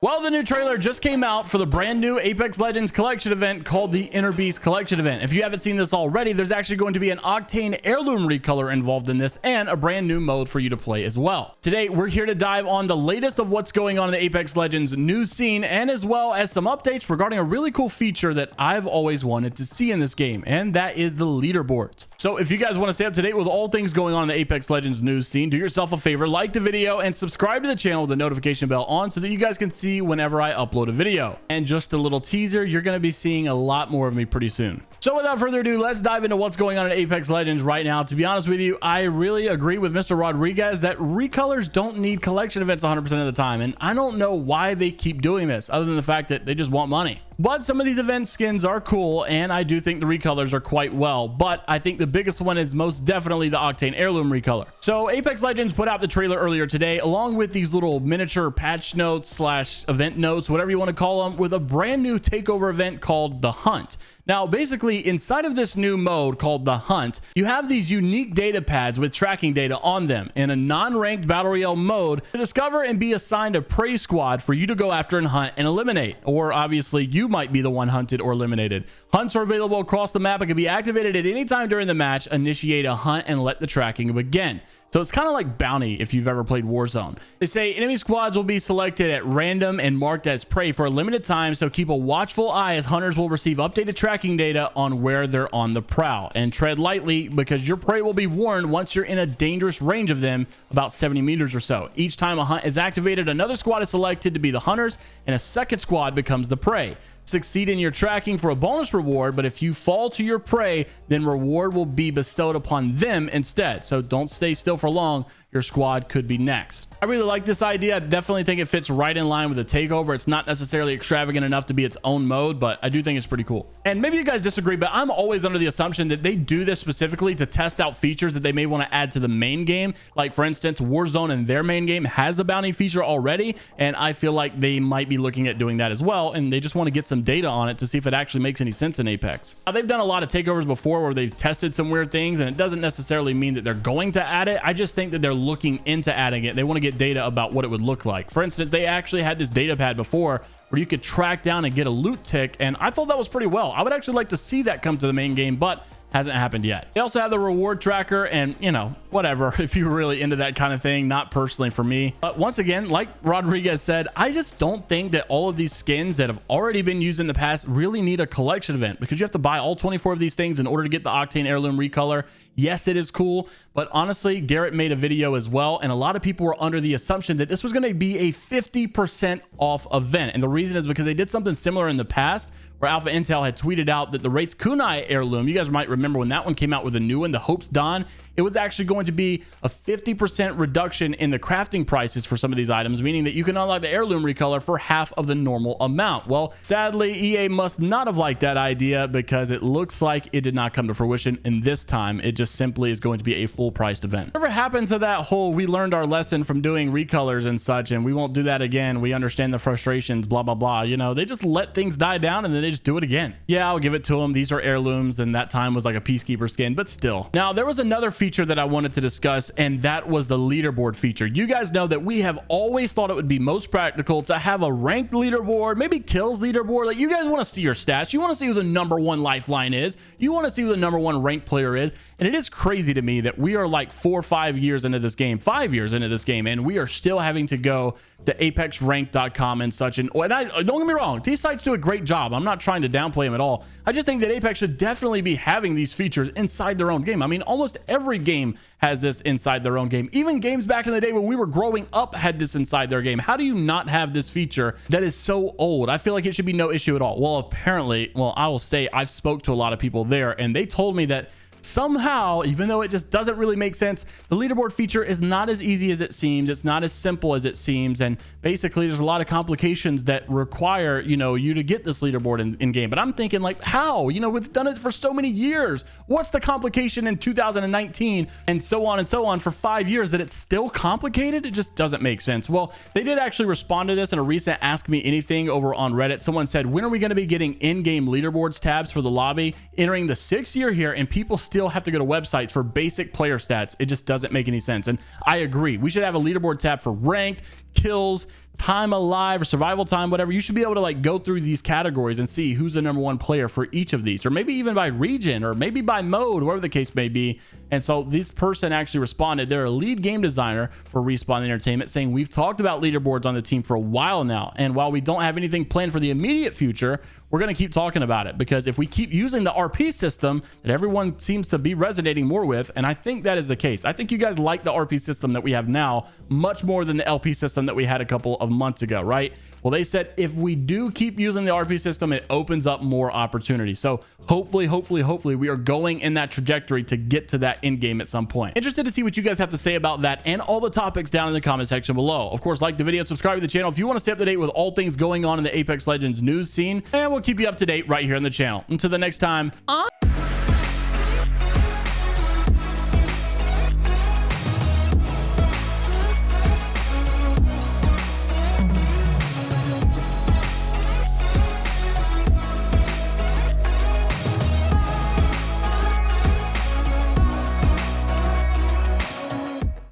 Well, the new trailer just came out for the brand new Apex Legends collection event called the Innerbeast collection event. If you haven't seen this already, there's actually going to be an octane heirloom recolor involved in this and a brand new mode for you to play as well. Today, we're here to dive on the latest of what's going on in the Apex Legends news scene, and as well as some updates regarding a really cool feature that I've always wanted to see in this game, and that is the leaderboards. So if you guys want to stay up to date with all things going on in the Apex Legends news scene, do yourself a favor, like the video and subscribe to the channel with the notification bell on so that you guys can see whenever I upload a video. And just a little teaser, you're going to be seeing a lot more of me pretty soon. So without further ado, let's dive into what's going on in Apex Legends right now. To be honest with you, I really agree with Mr. Rodriguez that recolors don't need collection events 100% of the time, and I don't know why they keep doing this other than the fact that they just want money. But some of these event skins are cool, and I do think the recolors are quite well, but I think the biggest one is most definitely the Octane Heirloom recolor. So Apex Legends put out the trailer earlier today, along with these little miniature patch notes slash event notes, whatever you want to call them, with a brand new takeover event called The Hunt. Now, basically, inside of this new mode called The Hunt, you have these unique data pads with tracking data on them in a non-ranked Battle Royale mode to discover and be assigned a prey squad for you to go after and hunt and eliminate. Or obviously, you might be the one hunted or eliminated. Hunts are available across the map and can be activated at any time during the match. Initiate a hunt and let the tracking begin. So it's kind of like Bounty if you've ever played Warzone. They say enemy squads will be selected at random and marked as prey for a limited time, so keep a watchful eye as hunters will receive updated tracking data on where they're on the prowl. And tread lightly because your prey will be warned once you're in a dangerous range of them, about 70 meters or so. Each time a hunt is activated, another squad is selected to be the hunters and a second squad becomes the prey. Succeed in your tracking for a bonus reward, but if you fall to your prey, then reward will be bestowed upon them instead. So don't stay still for long. Your squad could be next. I really like this idea. I definitely think it fits right in line with the takeover. It's not necessarily extravagant enough to be its own mode, but I do think it's pretty cool. And maybe you guys disagree, but I'm always under the assumption that they do this specifically to test out features that they may want to add to the main game. Like for instance, Warzone in their main game has a bounty feature already, and I feel like they might be looking at doing that as well, and they just want to get some data on it to see if it actually makes any sense in Apex. Now, they've done a lot of takeovers before where they've tested some weird things, and it doesn't necessarily mean that they're going to add it. I just think that they're looking into adding it. They want to get data about what it would look like. For instance, they actually had this data pad before where you could track down and get a loot tick, and I thought that was pretty well. I would actually like to see that come to the main game, but hasn't happened yet. They also have the reward tracker, and you know, whatever, if you're really into that kind of thing. Not personally for me, but once again, like Rodriguez said, I just don't think that all of these skins that have already been used in the past really need a collection event, because you have to buy all 24 of these things in order to get the Octane Heirloom recolor. Yes, it is cool, but honestly, Garrett made a video as well, and a lot of people were under the assumption that this was going to be a 50% off event, and the reason is because they did something similar in the past where Alpha Intel had tweeted out that the Wraith's Kunai heirloom, you guys might remember when that one came out with a new one, the Hope's Dawn, it was actually going to be a 50% reduction in the crafting prices for some of these items, meaning that you can unlock the heirloom recolor for half of the normal amount. Well, sadly, EA must not have liked that idea, because it looks like it did not come to fruition, and this time it just simply is going to be a full priced event. Whatever happened to that whole we learned our lesson from doing recolors and such, and we won't do that again, we understand the frustrations, blah blah blah, you know, they just let things die down and then they just do it again. Yeah, I'll give it to them, these are heirlooms, and that time was like a peacekeeper skin, but still. Now, there was another feature that I wanted to discuss, and that was the leaderboard feature. You guys know that we have always thought it would be most practical to have a ranked leaderboard, maybe kills leaderboard. Like, you guys want to see your stats, you want to see who the #1 lifeline is, you want to see who the #1 ranked player is. And it is crazy to me that we are like 4 or 5 years into this game, 5 years into this game, and we are still having to go to apexrank.com and such. And I don't get me wrong, these sites do a great job. I'm not trying to downplay them at all. I just think that Apex should definitely be having these features inside their own game. I mean, almost every game has this inside their own game. Even games back in the day when we were growing up had this inside their game. How do you not have this feature that is so old? I feel like it should be no issue at all. Well, apparently, well, I will say I've spoke to a lot of people there, and they told me that somehow, even though it just doesn't really make sense, the leaderboard feature is not as easy as it seems. It's not as simple as it seems, and basically there's a lot of complications that require, you know, you to get this leaderboard in game. But I'm thinking, like, how? You know, we've done it for so many years. What's the complication in 2019 and so on for 5 years that it's still complicated? It just doesn't make sense. Well, they did actually respond to this in a recent Ask Me Anything over on Reddit. Someone said, when are we going to be getting in-game leaderboards tabs for the lobby? Entering the 6th year here, and people still have to go to websites for basic player stats. It just doesn't make any sense. And I agree. We should have a leaderboard tab for ranked, kills, time alive or survival time, whatever, you should be able to like go through these categories and see who's the #1 player for each of these, or maybe even by region, or maybe by mode, whatever the case may be. And so this person actually responded. They're a lead game designer for Respawn Entertainment, saying, we've talked about leaderboards on the team for a while now, and while we don't have anything planned for the immediate future, we're going to keep talking about it, because if we keep using the RP system that everyone seems to be resonating more with, and I think that is the case. I think you guys like the RP system that we have now much more than the LP system that we had a couple of months ago, right? Well, they said if we do keep using the RP system, it opens up more opportunities. So hopefully we are going in that trajectory to get to that end game at some point. Interested to see what you guys have to say about that and all the topics down in the comment section below. Of course, like the video, subscribe to the channel if you want to stay up to date with all things going on in the Apex Legends news scene, and we'll keep you up to date right here on the channel. Until the next time, I'm